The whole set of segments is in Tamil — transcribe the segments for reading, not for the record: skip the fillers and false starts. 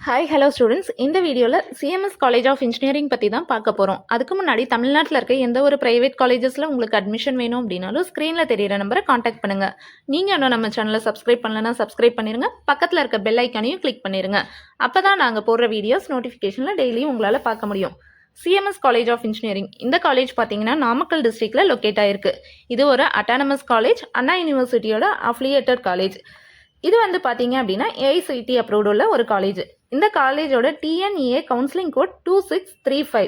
ஹாய் ஹலோ ஸ்டூடெண்ட்ஸ், இந்த வீடியோவில் சிஎம்எஸ் காலேஜ் ஆஃப் இன்ஜினியரிங் பற்றி தான் பார்க்க போகிறோம். அதுக்கு முன்னாடி தமிழ்நாட்டில் இருக்க எந்த ஒரு ப்ரைவேட் காலேஜஸில் உங்களுக்கு அட்மிஷன் வேணும் அப்படின்னாலும் ஸ்க்ரீனில் தெரியிற நம்பரை காண்டாக்ட் பண்ணுங்கள். நீங்கள் இன்னும் நம்ம சேனலை சப்ஸ்கிரைப் பண்ணலன்னா சப்ஸ்கிரைப் பண்ணிடுங்க. பக்கத்தில் இருக்க பெல் ஐக்கானையும் கிளிக் பண்ணிடுங்க. அப்போ தான் நாங்கள் போடுற வீடியோஸ் நோட்டிஃபிகேஷனில் டெய்லியும் உங்களால் பார்க்க முடியும். சிஎம்எஸ் காலேஜ் ஆஃப் இன்ஜினியரிங் இந்த காலேஜ் பார்த்தீங்கன்னா நாமக்கல் டிஸ்ட்ரிக்டில் லொக்கேட் ஆகிருக்கு. இது ஒரு அட்டானமஸ் காலேஜ், அண்ணா யூனிவர்சிட்டியோட அஃபிலியேட்டட் காலேஜ். இது வந்து பார்த்தீங்க அப்படின்னா ஏஐசிடி அப்ரூவ்டு உள்ள ஒரு காலேஜ். இந்த காலேஜோட டிஎன்இஏ கவுன்சிலிங் கோட் 2635.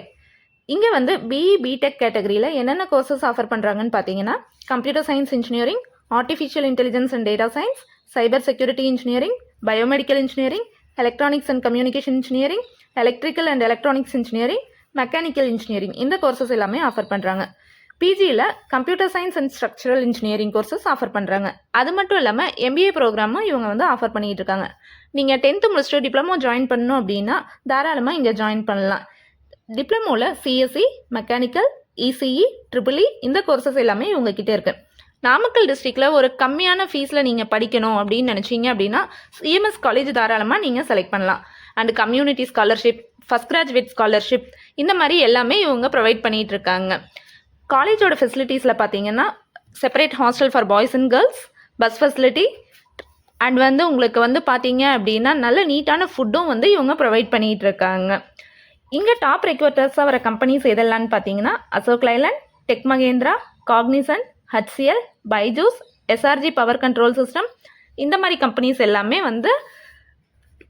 இங்கே வந்து பிஇ பிடெக் கேட்டகரியில் என்னென்ன கோர்சஸ் ஆஃபர் பண்ணுறாங்கன்னு பார்த்தீங்கன்னா computer science engineering, artificial intelligence and data science, cyber security engineering, biomedical engineering, electronics and communication engineering, electrical and electronics engineering, mechanical engineering இந்த கோர்சஸ் எல்லாமே ஆஃபர் பண்ணுறாங்க. பிஜியில் computer science and structural engineering courses offer பண்ணுறாங்க. அது மட்டும் இல்லாமல் எம்பிஏ ப்ரோக்ராமும் இவங்க வந்து ஆஃபர் பண்ணிகிட்டு இருக்காங்க. நீங்கள் 10th முடிச்சுட்டு டிப்ளமோ ஜாயின் பண்ணணும் அப்படின்னா தாராளமாக இங்கே ஜாயின் பண்ணலாம். டிப்ளமோவில் சிஎஸ்சி, மெக்கானிக்கல், இசிஇ, ட்ரிபிள்இ இந்த கோர்சஸ் எல்லாமே இவங்ககிட்ட இருக்குது. நாமக்கல் டிஸ்ட்ரிக்டில் ஒரு கம்மியான ஃபீஸில் நீங்கள் படிக்கணும் அப்படின்னு நினச்சிங்க அப்படின்னா சிஎம்எஸ் காலேஜ் தாராளமாக நீங்கள் செலக்ட் பண்ணலாம். And community scholarship, first graduate scholarship இந்த மாதிரி எல்லாமே இவங்க ப்ரொவைட் பண்ணிகிட்டு இருக்காங்க. காலேஜோட ஃபெசிலிட்டிஸில் பார்த்தீங்கன்னா separate hostel for boys and girls, bus facility, and வந்து உங்களுக்கு வந்து பார்த்தீங்க அப்படின்னா நல்ல நீட்டான ஃபுட்டும் வந்து இவங்க ப்ரொவைட் பண்ணிகிட்டு இருக்காங்க. இங்கே டாப் ரெக்ரூட்டர்ஸாக வர கம்பெனிஸ் எதெல்லாம்னு பார்த்தீங்கன்னா Ashok Leyland, tech Mahindra, Cognizant, HCL, Byju's, SRG power control system இந்த மாதிரி கம்பெனிஸ் எல்லாமே வந்து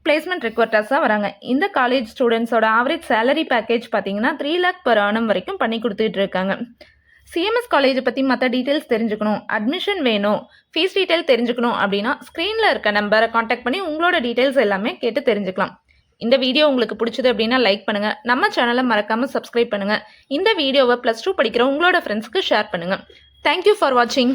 பிளேஸ்மெண்ட் ரெக்வர்ட்டர்ஸாக வராங்க. இந்த காலேஜ் ஸ்டூடெண்ட்ஸோட ஆவரேஜ் சேலரி பேக்கேஜ் பார்த்தீங்கன்னா 3 lakh per annum வரைக்கும் பண்ணி கொடுத்துட்டு இருக்காங்க. சிஎம்எஸ் காலேஜை பற்றி மற்ற டீட்டெயில்ஸ் தெரிஞ்சுக்கணும், அட்மிஷன் வேணும், ஃபீஸ் டீட்டெயில் தெரிஞ்சுக்கணும் அப்படின்னா ஸ்க்ரீனில் இருக்க நம்பரை காண்டாக்ட் பண்ணி உங்களோட டீட்டெயில்ஸ் எல்லாமே கேட்டு தெரிஞ்சுக்கலாம். இந்த வீடியோ உங்களுக்கு பிடிச்சது அப்படின்னா லைக் பண்ணுங்கள், நம்ம சேனலை மறக்காமல் சப்ஸ்கிரைப் பண்ணுங்கள். இந்த வீடியோவை +2 படிக்கிற உங்களோட ஃப்ரெண்ட்ஸ்க்கு ஷேர் பண்ணுங்கள். தேங்க்யூ ஃபார் வாட்சிங்.